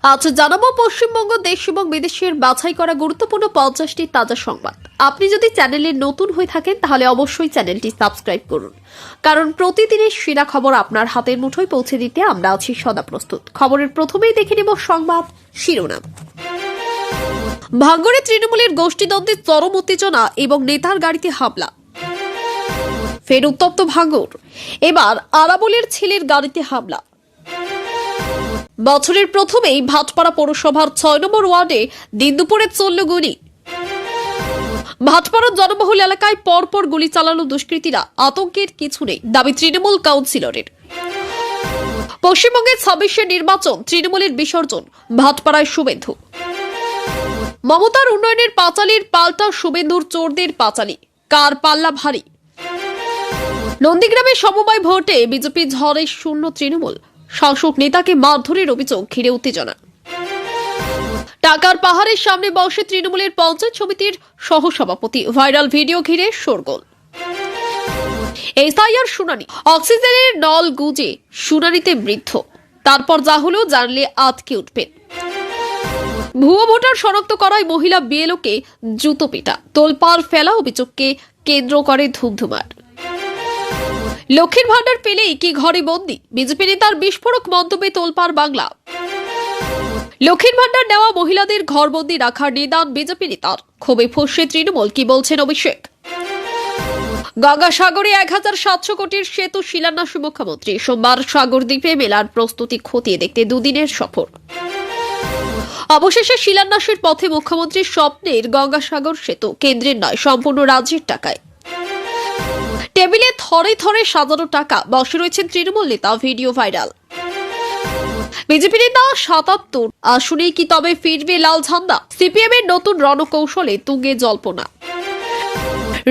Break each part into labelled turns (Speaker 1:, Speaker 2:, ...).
Speaker 1: আজ জানাবো পশ্চিমবঙ্গ দেশ এবং বিদেশের বাছাই করা গুরুত্বপূর্ণ 50টি তাজা সংবাদ। আপনি যদি চ্যানেলে নতুন হয়ে থাকেন তাহলে অবশ্যই চ্যানেলটি সাবস্ক্রাইব করুন, কারণ প্রতিদিনের সেরা খবর আপনার হাতের মুঠোয় পৌঁছে দিতে আমরা আছি সদা প্রস্তুত। খবরের প্রথমেই দেখে নেব সংবাদ শিরোনাম। ভাঙড়ে তৃণমূলের গোষ্ঠীদ্বন্দ্বে চরম উত্তেজনা এবং নেতার গাড়িতে হামলা। ফের উত্তপ্ত ভাঙড়, এবার আরাবুলের ছেলের গাড়িতে হামলা। বছরের প্রথমেই ভাটপাড়া পৌরসভার 6 নম্বর ওয়ার্ডে দিন দুপুরে চলল গুলি। ভাটপাড়ার জনবহুল এলাকায় পরপর গুলি চালানো দুষ্কৃতীরা, আতঙ্কের কিছু নেই দাবি তৃণমূল কাউন্সিলরের। পশ্চিমবঙ্গের 26 নির্বাচন, তৃণমূলের বিসর্জন, ভাটপাড়ায় শুভেন্দু। মমতার উন্নয়নের পাঁচালির পাল্টা শুভেন্দুর চোরদের পাঁচালি, কার পাল্লা ভারী। নন্দীগ্রামে সমবায় ভোটে বিজেপি ঝড়ে শূন্য তৃণমূল, শাসক নেতাকে মারধরের অভিযোগ ঘিরে উত্তেজনা। টাকার পাহাড়ের সামনে বসে তৃণমূলের পঞ্চায়েত সমিতির সহসভাপতি, ভাইরাল ভিডিও ঘিরে শোরগোল। এসআইআর শুনানি, অক্সিজেনের নল গুজে শুনানিতে বৃদ্ধ, তারপর যা হলো জানলে আতকে উঠবেন। ভুয়ো ভোটার শনাক্ত করায় মহিলা বিএলওকে জুতো পিটা, তোলপাড় ফেলা অভিযোগকে কেন্দ্র করে ধুমধুমার। লক্ষ্মীর ভান্ডার পেলেই কি ঘরে বন্দি, বিজেপি নেতার বিস্ফোরক মন্তব্যে তোলপাড় বাংলা। লক্ষ্মীর ভান্ডার নেওয়া মহিলাদের ঘরবন্দি রাখার নিদান বিজেপি নেতার, ক্ষোভে ফসে তৃণমূল, কি বলছেন অভিষেক। গঙ্গাসাগরে 1700 কোটির সেতু শিলান্যাস মুখ্যমন্ত্রী, সোমবার সাগর দ্বীপে মেলার প্রস্তুতি খতিয়ে দেখতে দুদিনের সফর। অবশেষে শিলান্যাসের পথে মুখ্যমন্ত্রীর স্বপ্নের গঙ্গাসাগর সেতু, কেন্দ্রের নয় সম্পূর্ণ রাজ্যের টাকায়। টেবিলে থরে থরে সাজানো টাকা, বসে রয়েছেন তৃণমূল নেতা, ভিডিও ভাইরাল। বিজেপি নেতা 77 আসনেই কি তবে ফিরবে লাল ঝান্ডা, সিপিএম এর নতুন রণকৌশলে তুঙ্গে জল্পনা।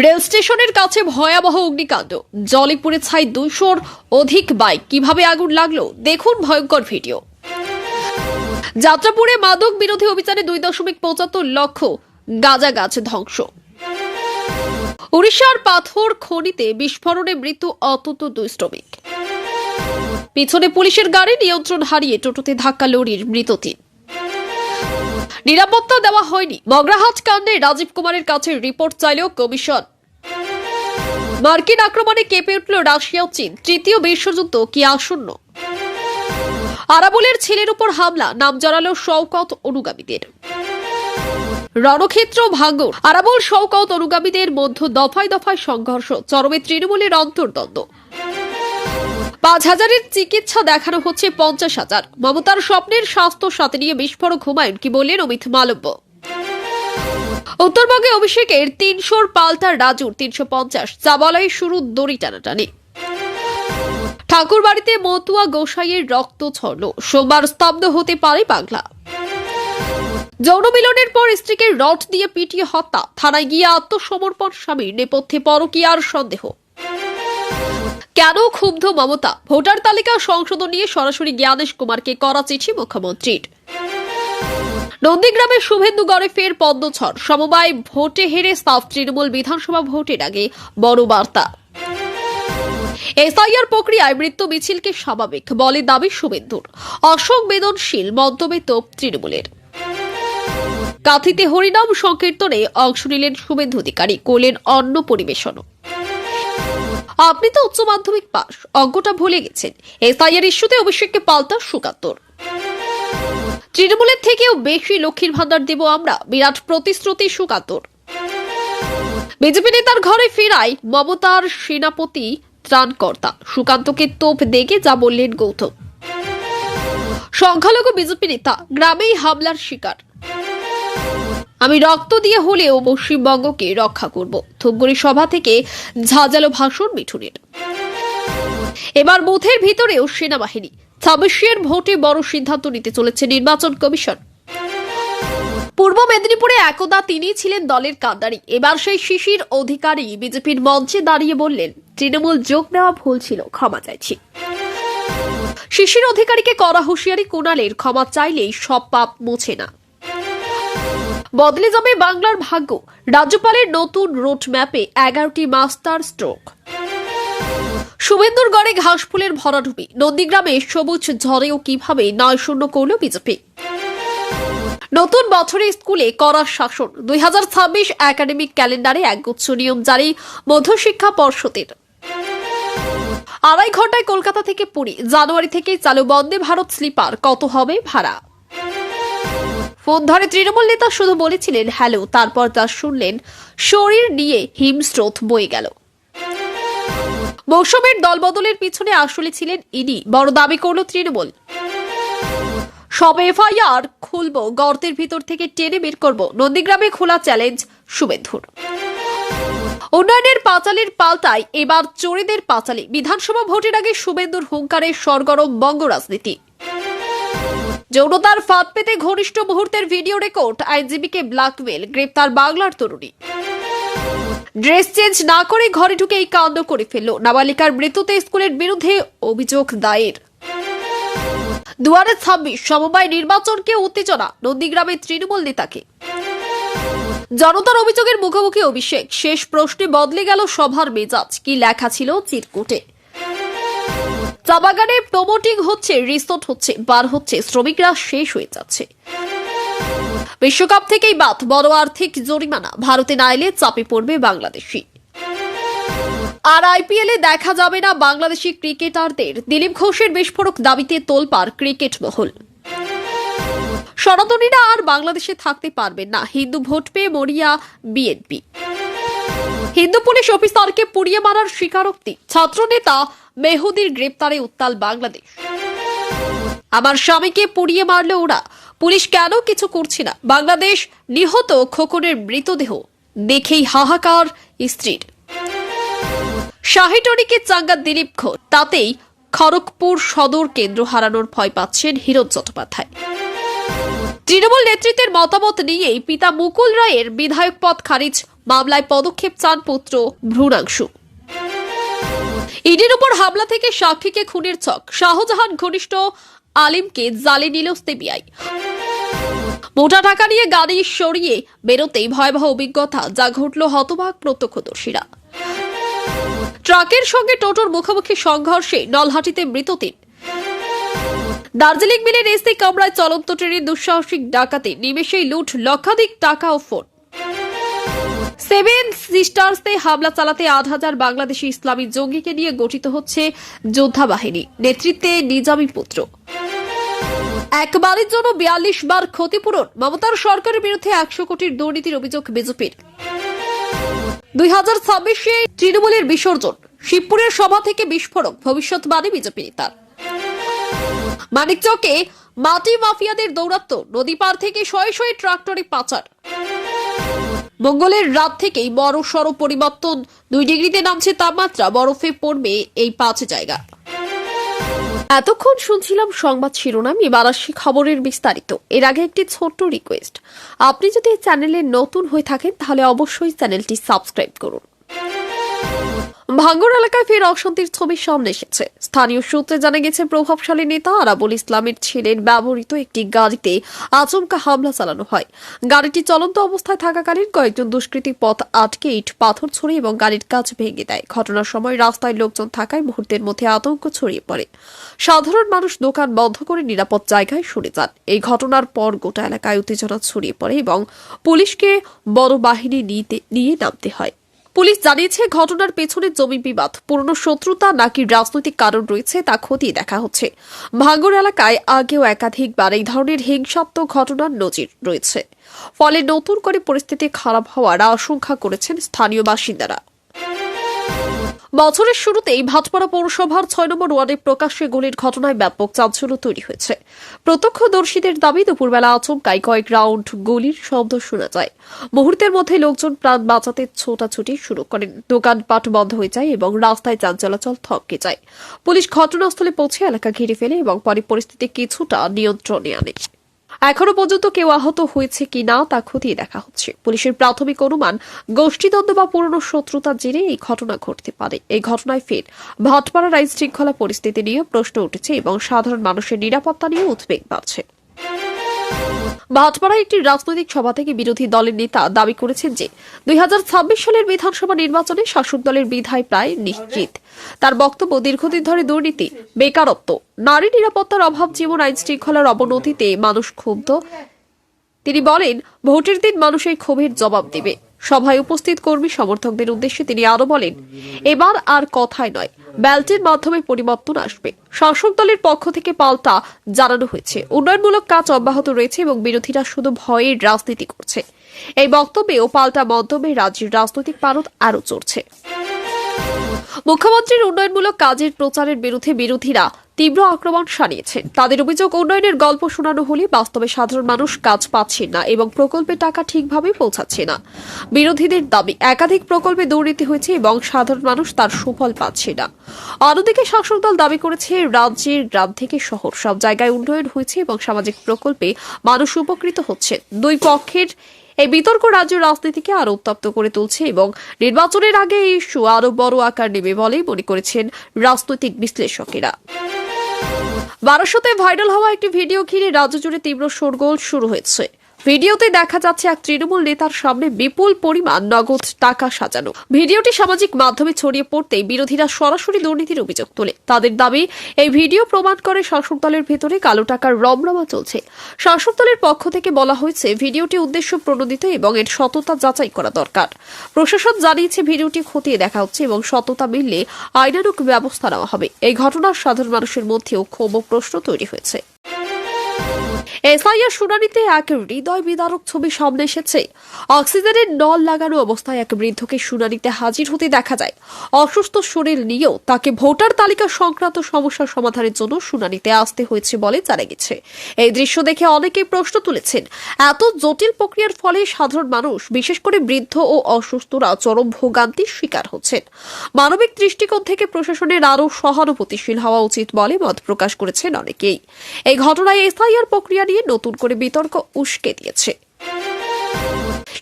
Speaker 1: রেল স্টেশনের কাছে ভয়াবহ অগ্নিকাণ্ড, জলে পুড়ে ছাই 200-র অধিক বাইক, কিভাবে আগুন লাগলো দেখুন ভয়ঙ্কর ভিডিও। যাত্রাপুরে মাদক বিরোধী অভিযানে 2.75 লক্ষ গাঁজা গাছ ধ্বংস। উড়িষ্যার পাথর খনিতে বিস্ফোরণে মৃত্যু অন্তত 2 শ্রমিক। পিছনে পুলিশের গাড়ি, নিয়ন্ত্রণ হারিয়ে টোটোতে ধাক্কা, লরির মৃত 3। নিরাপত্তা দেওয়া হয়নি, মগরাহাট কাণ্ডে রাজীব কুমারের কাছে রিপোর্ট চাইল কমিশন। মার্কিন আক্রমণে কেঁপে উঠল রাশিয়া ও চীন, তৃতীয় বিশ্বযুদ্ধ কি আসন্ন। আরাবুলের ছেলের উপর হামলা, নাম জড়ালো শওকত অনুগামীদের। রণক্ষেত্র ভাঙড়, আরাবুল শওকত অনুগামীদের মধ্যে দফায় দফায় সংঘর্ষ, চরমে তৃণমূলের অন্তর্দ্বন্দ্ব। 5000-এর চিকিৎসা দেখানো হচ্ছে 50,000। মমতার স্বপ্নের স্বাস্থ্য সাথে নিয়ে বিস্ফোরক হুমায়ুন, কি বললেন অমিত মালব্য। উত্তরবঙ্গে অভিষেকের 300-র পাল্টা রাজুর 350, চাবালয়ে শুরু দড়ি টানাটানি। ঠাকুর বাড়িতে মতুয়া গোসাইয়ের রক্ত ছড়ল, সোমবার স্তব্ধ হতে পারে বাংলা। যৌন মিলনের পর স্ত্রীকে রড দিয়ে পিটিয়ে হত্যা, থানায় গিয়ে আত্মসমর্পণ স্বামীর, নেপথ্যে পরকীয়ার সন্দেহ। কেন ক্ষুব্ধ মমতা, ভোটার তালিকা সংশোধন নিয়ে সরাসরি জ্ঞানেশ কুমারকে করা চিঠি মুখ্যমন্ত্রীর। নন্দীগ্রামের শুভেন্দুগড়ে ফের পদ্মঝড়, সমবায় ভোটে হেরে সাফ তৃণমূল, বিধানসভা ভোটের আগে বড় বার্তা। এসআইআর প্রক্রিয়ায় মৃত্যু মিছিলকে স্বাভাবিক বলে দাবি শুভেন্দুর, অসংবেদনশীল মন্তব্যে তোপ তৃণমূলের। কাঁথিতে হরিনাম সংকীর্তনে অংশ নিলেন শুভেন্দু অধিকারী, করলেন অন্ন পরিবেশন। আপনি তো উচ্চ মাধ্যমিক পাস, অঙ্কটা ভুলে গেছেন। এসআইআর ইস্যুতে অভিষেককে পাল্টা সুকান্তর। তৃণমূলের থেকেও বেশি লক্ষ্মীর ভান্ডার দেব আমরা, বিরাট প্রতিশ্রুতি সুকান্তর। বিজেপি নেতার ঘরে ফেরায় মমতার সেনাপতি ত্রাণকর্তা, সুকান্তকে তোপ দেখে যা বললেন গৌতম। সংখ্যালঘু বিজেপি নেতা, গ্রামেই হামলার শিকার। আমি রক্ত দিয়ে হলেও পশ্চিমবঙ্গকে রক্ষা করব, ধূপগুড়ি সভা থেকে ঝাঁঝালো ভাষণ মিঠুনের। এবার বুথের ভিতরেও সেনাবাহিনী, 26-এর ভোটে বড় সিদ্ধান্ত নিতে চলেছে নির্বাচন কমিশন। পূর্ব মেদিনীপুরে একদা তিনি ছিলেন দলের কান্ডারি, এবার সেই শিশির অধিকারী বিজেপির মঞ্চে দাঁড়িয়ে বললেন, তৃণমূল যোগ নেওয়া ভুল ছিল, ক্ষমা চাইছি। শিশির অধিকারীকে করা হুঁশিয়ারি, কুণালের ক্ষমা চাইলেই সব পাপ মুছে না, বদলে যাবে বাংলার ভাগ্য। রাজ্যপালের নতুন রুট ম্যাপে 11টি মাস্টার স্ট্রোক। শুভেন্দুর গড়ে ঘাসফুলের ভরাডুবি, নন্দীগ্রামে সবুজ ঝড়েও কিভাবে 9-0 করল বিজেপি। নতুন বছরে স্কুলে কড়া শাসন, 2026 একাডেমিক ক্যালেন্ডারে একগুচ্ছ নিয়ম জারি মধ্যশিক্ষা পর্ষদের। 2.5 ঘন্টায় কলকাতা থেকে পুরী, জানুয়ারি থেকে চালু বন্দে ভারত স্লিপার, কত হবে ভাড়া? ফোন ধরে তৃণমূল নেতা শুধু বলেছিলেন হ্যালো, তারপর তা শুনলেন শরীর নিয়ে হিমস্রোত বয়ে গেল। মৌসুমের দলবদলের পিছনে আসলে ছিলেন ইডি, বড় দাবি করল তৃণমূল। সব এফআইআর খুলবো, গর্তের ভিতর থেকে টেনে বের করব, নন্দীগ্রামে খোলা চ্যালেঞ্জ শুভেন্দুর। উন্নয়নের পাঁচালির পাল্টায় এবার চোরেদের পাঁচালি, বিধানসভা ভোটের আগে শুভেন্দুর হুঙ্কারে সরগরম বঙ্গ রাজনীতি। যৌনতার ফাঁদ পেতে ঘনিষ্ঠ মুহূর্তের ভিডিও রেকর্ড, আইনজীবীকে ব্ল্যাকমেল, গ্রেপ্তার বাংলার তরুণী। ড্রেস চেঞ্জ না করে ঘরে ঢুকে এই কাণ্ড করে ফেলল, নাবালিকার মৃত্যুতে স্কুলের বিরুদ্ধে অভিযোগ দায়ের। 2026 সমবায় নির্বাচনকে উত্তেজনা, নন্দীগ্রামে তৃণমূল নেতাকে। জনতার অভিযোগের মুখোমুখি অভিষেক, শেষ প্রশ্নে বদলে গেল সভার মেজাজ, কি লেখা ছিল চিরকুটে? চা বাগানে প্রমোটিং হচ্ছে, রিসোর্ট হচ্ছে, বার হচ্ছে, শ্রমিকরা শেষ হয়ে যাচ্ছে। বিশ্বকাপ থেকেই বাদ, বড় আর্থিক জরিমানা, ভারতে না এলে চাপে পড়বে বাংলাদেশি। আর আইপিএলে দেখা যাবে না বাংলাদেশি ক্রিকেটারদের, দিলীপ ঘোষের বিস্ফোরক দাবিতে তোলপাড় ক্রিকেট মহল। সনাতনীরা আর বাংলাদেশে থাকতে পারবেন না, হিন্দু ভোট পেয়ে মরিয়া বিএনপি। হিন্দু পুলিশ অফিসারকে পুড়িয়ে মারার স্বীকারোক্তি, ছাত্রনেতা মেহুদির গ্রেপ্তারে উত্তাল বাংলাদেশ। আমার স্বামীকে পুড়িয়ে মারল ওরা, পুলিশ কেন কিছু করছে না? বাংলাদেশ নিহত খোকনের মৃতদেহ দেখেই হাহাকার স্ত্রীর। শাহিটনিকে চাঙ্গা দিলীপ ঘোষ, তাতেই খড়গপুর সদর কেন্দ্র হারানোর ভয় পাচ্ছেন হিরণ চট্টোপাধ্যায়। তৃণমূল নেতৃত্বের মতামত নিয়েই পিতা মুকুল রায়ের বিধায়ক পদ খারিজ, মামলায় পদক্ষেপ চান পুত্র ভ্রূণাংশু। ইডির উপর হামলা থেকে সাক্ষীকে খুনের ছক, শাহজাহান ঘনিষ্ঠ আলিমকে জালে নিল সিবিআই। মোটা টাকা নিয়ে গাড়ি সরিয়ে বেরোতেই ভয়াবহ অভিজ্ঞতা, যা ঘটল হতবাক প্রত্যক্ষদর্শীরা। ট্রাকের সঙ্গে টোটোর মুখোমুখি সংঘর্ষে নলহাটিতে মৃত 3। দার্জিলিং মিলের এসি কামরায় চলন্ত ট্রেনের দুঃসাহসিক ডাকাতি, নিমেষেই লুট, লক্ষাধিক টাকা ও ফোন। 7 সিস্টার্সে হামলা চালাতে 8,000 বাংলাদেশি ইসলামী জঙ্গিকে নিয়ে গঠিত হচ্ছে যোদ্ধা বাহিনী, নেতৃত্বে নিজামী পুত্র। একবারের জন্য 42 বার ক্ষতিপূরণ, মমতার সরকারের বিরুদ্ধে 100 কোটির দুর্নীতির অভিযোগ বিজেপির। 2026-এ তৃণমূলের বিসর্জন, শিবপুরের সভা থেকে বিস্ফোরক, ভবিষ্যৎবাণী বিজেপি নেতার। মানিকচকে মাটি মাফিয়াদের দৌরাত্ম্য, নদী পার থেকে শয়ে শয়ে ট্রাক্টরে পাচার। মঙ্গলের রাত থেকেই বড় সড় পরিবর্তন, 2 ডিগ্রিতে নামছে তাপমাত্রা, বরফে পড়বে এই 5 জায়গা। এতক্ষণ শুনছিলাম সংবাদ শিরোনাম, এবার আসছি খবরের বিস্তারিত। এর আগে একটি ছোট্ট রিকোয়েস্ট, আপনি যদি এই চ্যানেলে নতুন হয়ে থাকেন তাহলে অবশ্যই চ্যানেলটি সাবস্ক্রাইব করুন। ভাঙ্গর এলাকায় ফের অশান্তির ছবি সামনে এসেছে। স্থানীয় সূত্রে জানা গেছে, প্রভাবশালী নেতা আরাবুল ইসলামের ছেলের ব্যবহৃত একটি গাড়িতে আচমকা হামলা চালানো হয়। গাড়িটি চলন্ত অবস্থায় থাকাকালীন কয়েকজন দুষ্কৃতী পথ আটকে ইট পাথর ছড়ে এবং গাড়ির কাঁচ ভেঙে দেয়। ঘটনার সময় রাস্তায় লোকজন থাকায় মুহূর্তের মধ্যে আতঙ্ক ছড়িয়ে পড়ে। সাধারণ মানুষ দোকান বন্ধ করে নিরাপদ জায়গায় সরে যান। এই ঘটনার পর গোটা এলাকায় উত্তেজনা ছড়িয়ে পড়ে এবং পুলিশকে বড় বাহিনী নিয়ে নামতে হয়। পুলিশ জানিয়েছে, ঘটনার পেছনে জমি বিবাদ, পুরনো শত্রুতা নাকি রাজনৈতিক কারণ রয়েছে তা খতিয়ে দেখা হচ্ছে। ভাঙ্গর এলাকায় আগেও একাধিকবার এই ধরনের হিংসাত্মক ঘটনার নজির রয়েছে, ফলে নতুন করে পরিস্থিতি খারাপ হওয়ার আশঙ্কা করেছেন স্থানীয় বাসিন্দারা। বছরের শুরুতেই ভাটপাড়া পৌরসভার 6 নম্বর ওয়ার্ডে প্রকাশ্যে গুলির ঘটনায় ব্যাপক চাঞ্চল্য তৈরি হয়েছে। প্রত্যক্ষদর্শীদের দাবি, দুপুরবেলা আচমকাই কয়েক রাউন্ড গুলির শব্দ শোনা যায়। মুহূর্তের মধ্যে লোকজন প্রাণ বাঁচাতে ছোটাছুটি শুরু করেন। দোকানপাট বন্ধ হয়ে যায় এবং রাস্তায় যান চলাচল থমকে যায়। পুলিশ ঘটনাস্থলে পৌঁছে এলাকা ঘিরে ফেলে এবং পরে পরিস্থিতি কিছুটা নিয়ন্ত্রণে আনে। এখনো পর্যন্ত কেউ আহত হয়েছে কিনা তা খতিয়ে দেখা হচ্ছে। পুলিশের প্রাথমিক অনুমান, গোষ্ঠীদ্বন্দ্ব বা পুরনো শত্রুতার জেরে এই ঘটনা ঘটতে পারে। এই ঘটনায় ফের ভাটপাড়ার আইন শৃঙ্খলা পরিস্থিতি নিয়ে প্রশ্ন উঠেছে এবং সাধারণ মানুষের নিরাপত্তা নিয়ে উদ্বেগ বাড়ছে। ভাটপাড়ায় একটি রাজনৈতিক সভা থেকে বিরোধী দলের নেতা দাবি করেছেন যে 2026 সালের বিধানসভা নির্বাচনে শাসক দলের বিদায় প্রায় নিশ্চিত। তার বক্তব্য, দীর্ঘদিন ধরে দুর্নীতি, বেকারত্ব, নারী নিরাপত্তার অভাব, জীবন আইন শৃঙ্খলার অবনতিতে মানুষ ক্ষুব্ধ। তিনি বলেন, ভোটের দিন মানুষ এই ক্ষোভের জবাব দেবে। সভায় উপস্থিত কর্মী সমর্থকদের উদ্দেশ্যে তিনি আরো বলেন, এবার আর কথায় নয়, ব্যালটের মাধ্যমে পরিবর্তন আসবে। শাসক দলের পক্ষ থেকে পাল্টা জানানো হয়েছে, উন্নয়নমূলক কাজ অব্যাহত রয়েছে এবং বিরোধীরা শুধু ভয়ের রাজনীতি করছে। এই বক্তব্যে ও পাল্টা মন্তব্যে রাজ্যের রাজনৈতিক পারদ আরো চড়ছে। মুখ্যমন্ত্রীর উন্নয়নমূলক কাজের প্রচারের বিরুদ্ধে বিরোধীরা তীব্র আক্রমণ শানিয়েছেন। তাদের অভিযোগ, উন্নয়নের গল্প শোনানো হলে বাস্তবে সাধারণ মানুষ কাজ পাচ্ছেন না এবং প্রকল্পের টাকা ঠিকভাবে পৌঁছাচ্ছে না। বিরোধীদের দাবি, একাধিক প্রকল্পে দুর্নীতি হয়েছে এবং সাধারণ মানুষ তার সুফল পাচ্ছে না। অন্যদিকে শাসক দল দাবি করেছে, রাজ্যের গ্রাম থেকে শহর সব জায়গায় উন্নয়ন হয়েছে এবং সামাজিক প্রকল্পে মানুষ উপকৃত হচ্ছে। দুই পক্ষের এই বিতর্ক রাজ্য রাজনীতিকে আরো উত্তপ্ত করে তুলছে এবং নির্বাচনের আগে এই ইস্যু আরো বড় আকার নেবে বলেই মনে করেছেন রাজনৈতিক বিশ্লেষকেরা। বারাসতে ভাইরাল হওয়া একটি ভিডিও ঘিরে রাজ্য জুড়ে তীব্র শোরগোল শুরু হয়েছে। ভিডিওতে দেখা যাচ্ছে এক তৃণমূল নেতার সামনে বিপুল পরিমাণ নগদ টাকা সাজানো। ভিডিওটি সামাজিক মাধ্যমে ছড়িয়ে পড়তেই বিরোধীরা সরাসরি দুর্নীতির অভিযোগ তোলে। তাদের দাবি, এই ভিডিও প্রমাণ করে শাসক দলের ভেতরে কালো টাকার রমরমা চলছে। শাসক দলের পক্ষ থেকে বলা হয়েছে, ভিডিওটি উদ্দেশ্য প্রণোদিত এবং এর সততা যাচাই করা দরকার। প্রশাসন জানিয়েছে, ভিডিওটি খতিয়ে দেখা হচ্ছে এবং সততা মিললে আইনানুগ ব্যবস্থা নেওয়া হবে। এই ঘটনার সাধারণ মানুষের মধ্যেও ক্ষোভ ও প্রশ্ন তৈরি হয়েছে। এসআইআর শুনানিতে এক হৃদয় বিদারক ছবি সামনে এসেছে। অক্সিজেনের নল লাগানো অবস্থায় এক বৃদ্ধকে শুনানিতে হাজির হতে দেখা যায়। অসুস্থ শরীর নিয়েও তাকে ভোটার তালিকা সংক্রান্ত সমস্যার সমাধানের জন্য শুনানিতে আসতে হয়েছে বলে জানা গেছে। এই দৃশ্য দেখে অনেকেই প্রশ্ন তুলেছেন, এত জটিল প্রক্রিয়ার ফলে সাধারণ মানুষ, বিশেষ করে বৃদ্ধ ও অসুস্থরা চরম ভোগান্তির শিকার হচ্ছেন। মানবিক দৃষ্টিকোণ থেকে প্রশাসনের আরও সহানুভূতিশীল হওয়া উচিত বলে মত প্রকাশ করেছেন অনেকেই। এই ঘটনায় এসআইআর প্রক্রিয়া নিয়ে নতুন করে বিতর্ক উস্কে দিয়েছে।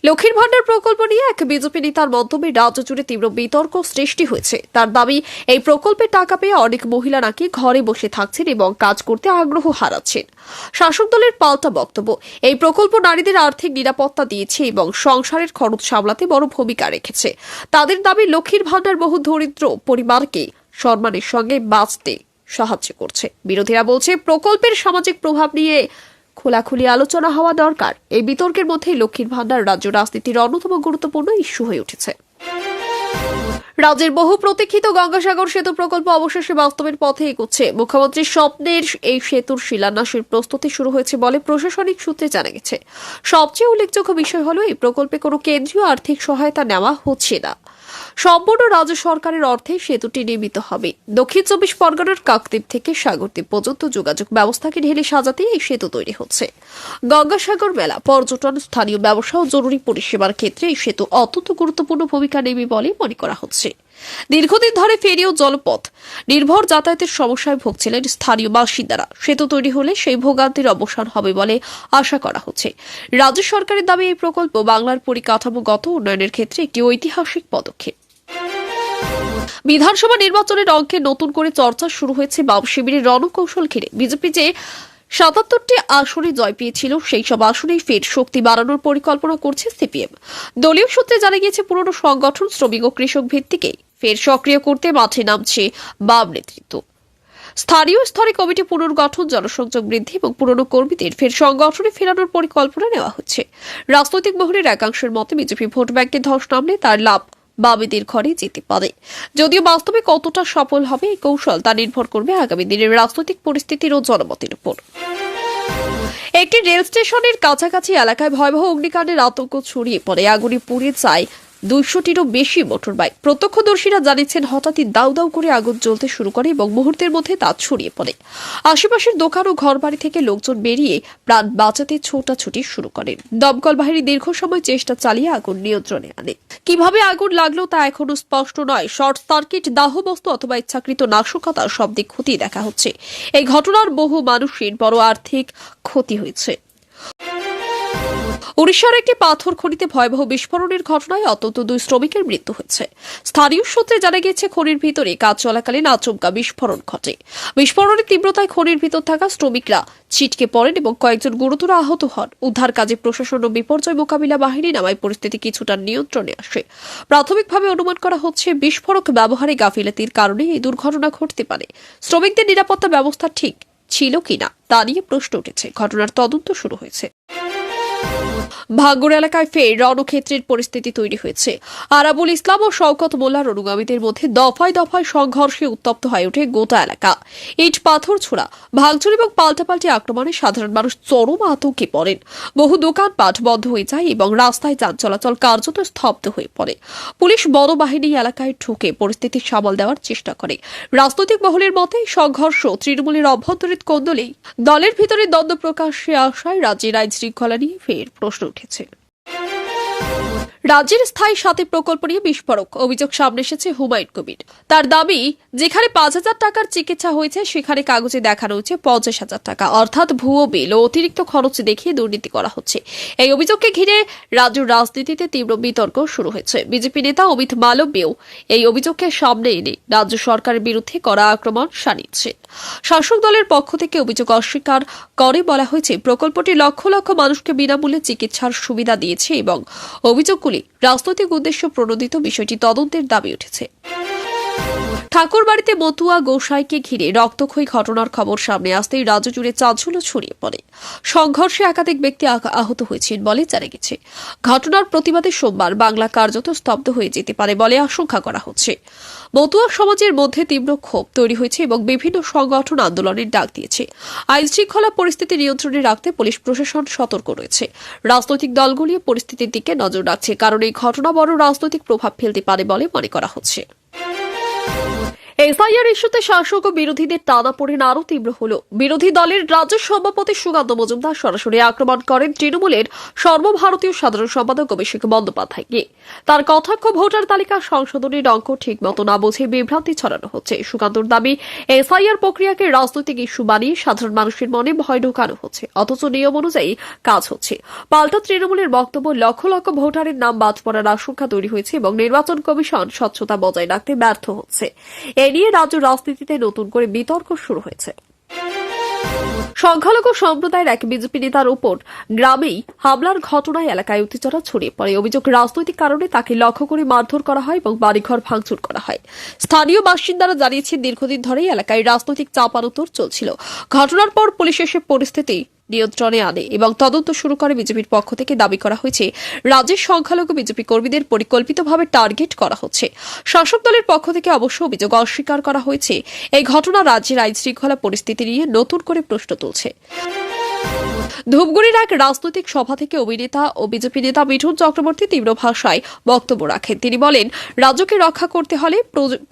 Speaker 1: লক্ষ্মীর ভান্ডার প্রকল্প নিয়ে এক বিজেপি নেতার মন্তব্যে রাজ্য জুড়ে তীব্র বিতর্ক সৃষ্টি হয়েছে। তার দাবি, এই প্রকল্পের টাকা পেয়ে অনেক মহিলা নাকি ঘরে বসে থাকছেন এবং কাজ করতে আগ্রহ হারাচ্ছেন। শাসক দলের পাল্টা বক্তব্য, এই প্রকল্প নারীদের আর্থিক নিরাপত্তা দিয়েছে এবং সংসারের খরচ সামলাতে বড় ভূমিকা রেখেছে। তাদের দাবি, লক্ষ্মীর ভান্ডার বহু দরিদ্র পরিবারকে সম্মানের সঙ্গে বাঁচতে সাহায্য করছে। বিরোধীরা বলছে, প্রকল্পের সামাজিক প্রভাব নিয়ে খোলাখুলি আলোচনা হওয়া দরকার। এই বিতর্কের মধ্যে লক্ষ্মীর ভান্ডার রাজ্য রাজনীতির অন্যতম গুরুত্বপূর্ণ ইস্যু হয়ে উঠেছে। রাজ্যের বহু প্রতীক্ষিত গঙ্গাসাগর সেতু প্রকল্প অবশেষে বাস্তবের পথে এগোচ্ছে। মুখ্যমন্ত্রীর স্বপ্নের এই সেতুর শিলান্যাসের প্রস্তুতি শুরু হয়েছে বলে প্রশাসনিক সূত্রে জানা গেছে। সবচেয়ে উল্লেখযোগ্য বিষয় হল, এই প্রকল্পে কোনো কেন্দ্রীয় আর্থিক সহায়তা নেওয়া হচ্ছে না। সম্পূর্ণ রাজ্য সরকারের অর্থে সেতুটি নির্মিত হবে। দক্ষিণ 24 পরগনার কাকদ্বীপ থেকে সাগরদ্বীপ পর্যন্ত যোগাযোগ ব্যবস্থাকে ঢেলে সাজাতে এই সেতু তৈরি হচ্ছে। গঙ্গাসাগর মেলা, পর্যটন, স্থানীয় ব্যবসা ও জরুরি পরিষেবার ক্ষেত্রে এই সেতু অত্যন্ত গুরুত্বপূর্ণ ভূমিকা নেবে বলে মনে করা হচ্ছে। দীর্ঘদিন ধরে ফেরি ও জলপথ নির্ভর যাতায়াতের সমস্যায় ভুগছিলেন স্থানীয় বাসিন্দারা। সেতু তৈরি হলে সেই ভোগান্তির অবসান হবে বলে আশা করা হচ্ছে। রাজ্য সরকারের দাবি, এই প্রকল্প বাংলার পরিকাঠামোগত উন্নয়নের ক্ষেত্রে একটি ঐতিহাসিক পদক্ষেপ। বিধানসভা নির্বাচনের অঙ্কে নতুন করে চর্চা শুরু হয়েছে বাম শিবিরের রণকৌশল ঘিরে। বিজেপি যে ৭৭টি আসনে জয় পেয়েছিল, সেই সব আসনেই ফের শক্তি বাড়ানোর পরিকল্পনা করছে সিপিএম। দলীয় সূত্রে জানা গিয়েছে, পুরনো সংগঠন শ্রমিক ও কৃষক ভিত্তিকে ফের সক্রিয় করতে মাঠে নামছে বাম নেতৃত্ব। স্থানীয় স্তরে কমিটি পুনর্গঠন, জনসংযোগ বৃদ্ধি এবং পুরনো কর্মীদের ফের সংগঠনে ফেরানোর পরিকল্পনা নেওয়া হচ্ছে। রাজনৈতিক মহলের একাংশের মতে, বিজেপি ভোট ব্যাংকে ধস নামলে তার লাভ বামেদের ঘরে যেতে পারে। যদিও বাস্তবে কতটা সফল হবে এই কৌশল, তা নির্ভর করবে আগামী দিনের রাজনৈতিক পরিস্থিতির ও জনমতের উপর। একটি রেল স্টেশনের কাছাকাছি এলাকায় ভয়াবহ অগ্নিকাণ্ডের আতঙ্ক ছড়িয়ে পড়ে। আগুনে পুড়ে যায় 200টিরও বেশি মোটরবাইক। প্রত্যক্ষদর্শীরা জানিয়েছেন, হঠাৎই দাউ দাউ করে আগুন জ্বলতে শুরু করে এবং মুহূর্তের মধ্যে তা ছড়িয়ে পড়ে। আশেপাশের দোকান ও ঘরবাড়ি থেকে লোকজন বেরিয়ে প্রাণ বাঁচাতে ছোটাছুটি শুরু করেন। দমকল বাহিনী দীর্ঘ সময় চেষ্টা চালিয়ে আগুন নিয়ন্ত্রণে আনে। কিভাবে আগুন লাগলো তা এখনো স্পষ্ট নয়। শর্ট সার্কিট, দাহবস্তু অথবা ইচ্ছাকৃত নাশকতা, সব দিক খতিয়ে দেখা হচ্ছে। এই ঘটনার বহু মানুষের বড় আর্থিক ক্ষতি হয়েছে। উড়িষ্যার একটি পাথর খনিতে ভয়াবহ বিস্ফোরণের ঘটনায় অন্তত 2 শ্রমিকের মৃত্যু হয়েছে। স্থানীয় সূত্রে জানা গেছে, খনির ভিতরে কাজ চলাকালীন আচমকা বিস্ফোরণ ঘটে। বিস্ফোরণের তীব্রতায় খনির ভিতর থাকা শ্রমিকরা ছিটকে পড়েন এবং কয়েকজন গুরুতর আহত হন। উদ্ধার কাজে প্রশাসন ও বিপর্যয় মোকাবিলা বাহিনী নামায় পরিস্থিতি কিছুটা নিয়ন্ত্রণে আসে। প্রাথমিকভাবে অনুমান করা হচ্ছে, বিস্ফোরক ব্যবহারে গাফিলতির কারণে এই দুর্ঘটনা ঘটতে পারে। শ্রমিকদের নিরাপত্তা ব্যবস্থা ঠিক ছিল কিনা তা নিয়ে প্রশ্ন উঠেছে। ঘটনার তদন্ত শুরু হয়েছে। ভাঙ্গুর এলাকায় ফের রণক্ষেত্রের পরিস্থিতি তৈরি হয়েছে। আরাবুল ইসলাম ও শওকত মোল্লার অনুগামীদের মধ্যে দফায় দফায় সংঘর্ষে উত্তপ্ত হয়ে ওঠে গোটা এলাকা। ইট পাথর ছোড়া, ভাঙচুর এবং পাল্টাপাল্টি আক্রমণে সাধারণ মানুষ চরম আতঙ্কে পড়েন। বহু দোকানপাট বন্ধ হয়ে যায় এবং রাস্তায় যান চলাচল কার্যত স্তব্ধ হয়ে পড়ে। পুলিশ বড় বাহিনী এলাকায় ঢুকে পরিস্থিতি সামাল দেওয়ার চেষ্টা করে। রাজনৈতিক মহলের মতে সংঘর্ষ তৃণমূলের অভ্যন্তরীণ কোন্দলেই দলের ভিতরে দ্বন্দ্ব প্রকাশ্যে আসায় রাজ্যের আইন শৃঙ্খলা নিয়ে ফের প্রশ্ন উঠেছে। রাজ্যের স্থায়ী সাথী প্রকল্প নিয়ে বিস্ফোরক অভিযোগ সামনে এসেছে হুমায়ুন কবির। তার দাবি, যেখানে 5,000 টাকার চিকিৎসা হয়েছে সেখানে কাগজে দেখানো হয়েছে 50,000 টাকা, অর্থাৎ ভুয়ো বিল ও অতিরিক্ত খরচ দেখিয়ে দুর্নীতি করা হচ্ছে। এই অভিযোগকে ঘিরে রাজ্য রাজনীতিতে তীব্র বিতর্ক শুরু হয়েছে। বিজেপি নেতা অমিত মালব্যও এই অভিযোগকে সামনে এনে রাজ্য সরকারের বিরুদ্ধে কড়া আক্রমণ শানিয়েছেন। শাসক দলের পক্ষ থেকে অভিযোগ অস্বীকার করে বলা হয়েছে, প্রকল্পটি লক্ষ লক্ষ মানুষকে বিনামূল্যে চিকিৎসার সুবিধা দিয়েছে এবং অভিযোগগুলি রাজনৈতিক উদ্দেশ্য প্রণোদিত, বিষয়টি তদন্তের দাবি উঠেছে। ঠাকুরবাড়িতে মতুয়া গোসাইকে ঘিরে রক্তক্ষয়ী ঘটনার খবর সামনে আসতেই রাজ্য জুড়ে চাঞ্চল্য ছড়িয়ে পড়ে। সংঘর্ষে একাধিক ব্যক্তি আহত হয়েছেন বলে জানা গেছে। ঘটনার প্রতিবাদে সোমবার বাংলা কার্যত স্তব্ধ হয়ে যেতে পারে বলে আশঙ্কা করা হচ্ছে। মতুয়া সমাজের মধ্যে তীব্র ক্ষোভ তৈরি হয়েছে এবং বিভিন্ন সংগঠন আন্দোলনের ডাক দিয়েছে। আইন শৃঙ্খলা পরিস্থিতি নিয়ন্ত্রণে রাখতে পুলিশ প্রশাসন সতর্ক রয়েছে। রাজনৈতিক দলগুলি পরিস্থিতির দিকে নজর রাখছে, কারণ এই ঘটনা বড় রাজনৈতিক প্রভাব ফেলতে পারে বলে মনে করা হচ্ছে। এসআইআর ইস্যুতে শাসক ও বিরোধীদের টানাপোড়েন আরও তীব্র হল। বিরোধী দলের রাজ্য সভাপতি সুকান্ত মজুমদার সরাসরি আক্রমণ করেন তৃণমূলের সর্বভারতীয় সাধারণ সম্পাদক অভিষেক বন্দ্যোপাধ্যায়কে। তার কটাক্ষ, ভোটার তালিকা সংশোধনের অঙ্ক ঠিক মতো না বুঝে বিভ্রান্তি ছড়ানো হচ্ছে। সুকান্তর দাবি, এসআইআর প্রক্রিয়াকে রাজনৈতিক ইস্যু বানিয়ে সাধারণ মানুষের মনে ভয় ঢোকানো হচ্ছে, অথচ নিয়ম অনুযায়ী কাজ হচ্ছে। পাল্টা তৃণমূলের বক্তব্য, লক্ষ লক্ষ ভোটারের নাম বাদ পড়ার আশঙ্কা তৈরি হয়েছে এবং নির্বাচন কমিশন স্বচ্ছতা বজায় রাখতে ব্যর্থ হচ্ছে। এ নিয়ে রাজ্য রাজনীতিতে নতুন করে বিতর্ক শুরু হয়েছে। সংখ্যালঘু সম্প্রদায়ের এক বিজেপি নেতার উপর গ্রামেই হামলার ঘটনায় এলাকায় উত্তেজনা ছড়িয়ে পড়ে। অভিযোগ, রাজনৈতিক কারণে তাকে লক্ষ্য করে মারধর করা হয় এবং বাড়িঘর ভাঙচুর করা হয়। স্থানীয় বাসিন্দারা জানিয়েছেন, দীর্ঘদিন ধরেই এলাকায় রাজনৈতিক চাপানোতর চলছিল। ঘটনার পর পুলিশ এসে পরিস্থিতি নিয়ন্ত্রণে আনে এবং তদন্ত শুরু করে। বিজেপির পক্ষ থেকে দাবি করা হয়েছে, রাজ্যের সংখ্যালঘু বিজেপি কর্মীদের পরিকল্পিতভাবে টার্গেট করা হচ্ছে। শাসক দলের পক্ষ থেকে অবশ্য অভিযোগ অস্বীকার করা হয়েছে। এই ঘটনা রাজ্যের আইন শৃঙ্খলা পরিস্থিতি নিয়ে নতুন করে প্রশ্ন তুলছে। ধূপগুড়ির এক রাজনৈতিক সভা থেকে অভিনেতা ও বিজেপি নেতা মিঠুন চক্রবর্তী তীব্র ভাষায় বক্তব্য রাখেন। তিনি বলেন, রাজ্যকে রক্ষা করতে হলে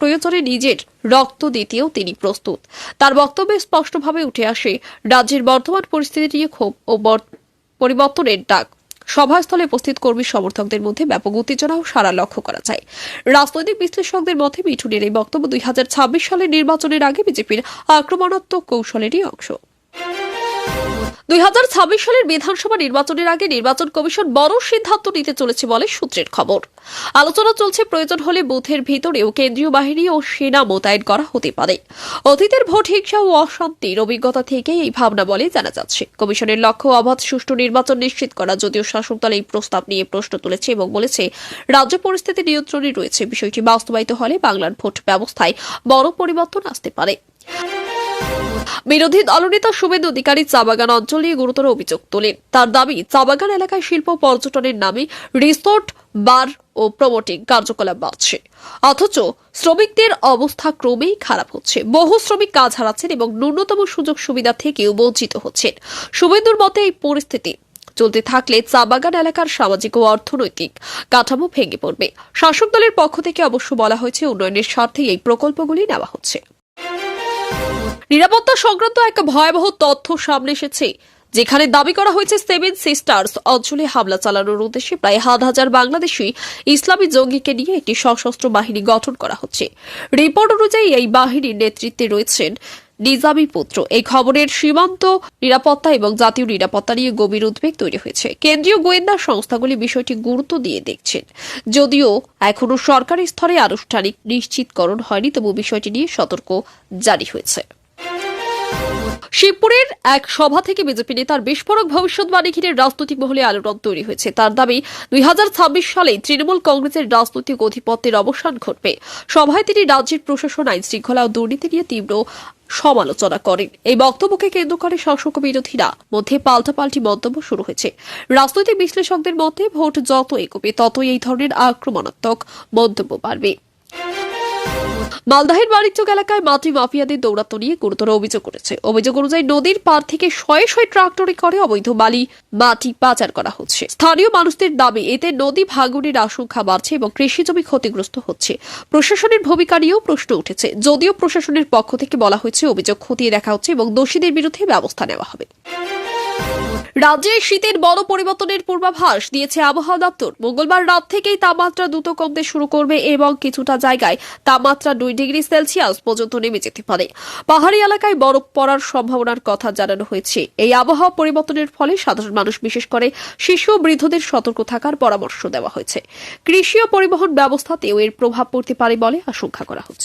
Speaker 1: প্রয়োজনে নিজের রক্ত দিতেও তিনি প্রস্তুত। তার বক্তব্যে স্পষ্টভাবে উঠে আসে রাজ্যের বর্তমান পরিস্থিতি নিয়ে ক্ষোভ ও পরিবর্তনের ডাক। সভাস্থলে উপস্থিত কর্মী সমর্থকদের মধ্যে ব্যাপক উত্তেজনা ও সাড়া লক্ষ্য করা যায়। রাজনৈতিক বিশ্লেষকদের মতে মিঠুনের এই বক্তব্য 2026 সালের নির্বাচনের আগে বিজেপির আক্রমণাত্মক কৌশলেরই অংশ। 2026 সালের বিধানসভা নির্বাচনের আগে নির্বাচন কমিশন বড় সিদ্ধান্ত নিতে চলেছে বলে সূত্রের খবর। আলোচনা চলছে, প্রয়োজন হলে বুথের ভিতরেও কেন্দ্রীয় বাহিনী ও সেনা মোতায়েন করা হতে পারে। অতীতের ভোট হিংসা ও অশান্তির অভিজ্ঞতা থেকে এই ভাবনা বলে জানা যাচ্ছে। কমিশনের লক্ষ্য অবাধ সুষ্ঠু নির্বাচন নিশ্চিত করা, যদিও শাসক দল এই প্রস্তাব নিয়ে প্রশ্ন তুলেছে এবং বলেছে রাজ্য পরিস্থিতি নিয়ন্ত্রণে রয়েছে। বিষয়টি বাস্তবায়িত হলে বাংলার ভোট ব্যবস্থায় বড় পরিবর্তন আসতে পারে। বিরোধী দলনেতা শুভেন্দু অধিকারী চা বাগান অঞ্চল নিয়ে গুরুতর অভিযোগ তোলেন। তার দাবি, চা বাগান এলাকায় শিল্প পর্যটনের নামে রিসোর্ট, বার ও প্রমোটিং কার্যকলাপ বাড়ছে, অথচ শ্রমিকদের অবস্থা ক্রমেই খারাপ হচ্ছে। বহু শ্রমিক কাজ হারাচ্ছেন এবং ন্যূনতম সুযোগ সুবিধা থেকেও বঞ্চিত হচ্ছেন। শুভেন্দুর মতে এই পরিস্থিতি চলতে থাকলে চা বাগান এলাকার সামাজিক ও অর্থনৈতিক কাঠামো ভেঙে পড়বে। শাসক দলের পক্ষ থেকে অবশ্য বলা হয়েছে, উন্নয়নের স্বার্থে এই প্রকল্পগুলি নেওয়া হচ্ছে। নিরাপত্তা সংক্রান্ত এক ভয়াবহ তথ্য সামনে এসেছে, যেখানে দাবি করা হয়েছে 7 সিস্টার্স অঞ্চলে হামলা চালানোর উদ্দেশ্যে প্রায় 1000 বাংলাদেশি ইসলামী জঙ্গিকে নিয়ে একটি সশস্ত্র বাহিনী গঠন করা হচ্ছে। রিপোর্ট অনুযায়ী এই বাহিনীর নেতৃত্বে রয়েছেন নিজামী পুত্র। এই খবরের সীমান্ত নিরাপত্তা এবং জাতীয় নিরাপত্তা নিয়ে গভীর উদ্বেগ তৈরি হয়েছে। কেন্দ্রীয় গোয়েন্দা সংস্থাগুলি বিষয়টি গুরুত্ব দিয়ে দেখছেন। যদিও এখনও সরকারি স্তরে আনুষ্ঠানিক নিশ্চিতকরণ হয়নি, তবু বিষয়টি নিয়ে সতর্ক জারি হয়েছে। শিবপুরের এক সভা থেকে বিজেপি নেতার বিস্ফোরক ভবিষ্যৎবাণী ঘিরে রাজনৈতিক মহলে আলোড়ন তৈরি হয়েছে। তার দাবি, 2026 সালে তৃণমূল কংগ্রেসের রাজনৈতিক আধিপত্যের অবসান ঘটবে। সভায় তিনি রাজ্যের প্রশাসন, আইন শৃঙ্খলা ও দুর্নীতি নিয়ে তীব্র সমালোচনা করেন। এই বক্তব্যকে কেন্দ্র করে শাসক বিরোধীরা মধ্যে পাল্টাপাল্টি মন্তব্য শুরু হয়েছে। রাজনৈতিক বিশ্লেষকদের মতে ভোট যত এগোবে ততই এই ধরনের আক্রমণাত্মক মন্তব্য বাড়বে। মালদহের বাণিজ্যক এলাকায় মাটি মাফিয়াদের দৌরাত্ম্য নিয়ে গুরুতর অভিযোগ করেছে। অভিযোগ অনুযায়ী নদীর পার থেকে শয়ে শয়ে ট্রাক্টরে করে অবৈধ বালি মাটি পাচার করা হচ্ছে। স্থানীয় মানুষদের দাবি এতে নদী ভাঙনের আশঙ্কা বাড়ছে এবং কৃষি জমি ক্ষতিগ্রস্ত হচ্ছে। প্রশাসনের ভূমিকা নিয়েও প্রশ্ন উঠেছে। যদিও প্রশাসনের পক্ষ থেকে বলা হয়েছে অভিযোগ খতিয়ে দেখা হচ্ছে এবং দোষীদের বিরুদ্ধে ব্যবস্থা নেওয়া হবে। রাজ্যে শীতের বড় পরিবর্তনের পূর্বাভাস দিয়েছে আবহাওয়া দপ্তর। মঙ্গলবার রাত থেকেই তাপমাত্রা দ্রুত কমতে শুরু করবে এবং কিছুটা জায়গায় তাপমাত্রা 2 ডিগ্রি সেলসিয়াস পর্যন্ত নেমে যেতে পারে। পাহাড়ি এলাকায় বরফ পড়ার সম্ভাবনার কথা জানানো হয়েছে। এই আবহাওয়া পরিবর্তনের ফলে সাধারণ মানুষ, বিশেষ করে শিশু ও বৃদ্ধদের সতর্ক থাকার পরামর্শ দেওয়া হয়েছে। কৃষি ও পরিবহন ব্যবস্থাতেও এর প্রভাব পড়তে পারে বলে আশঙ্কা করা হচ্ছে।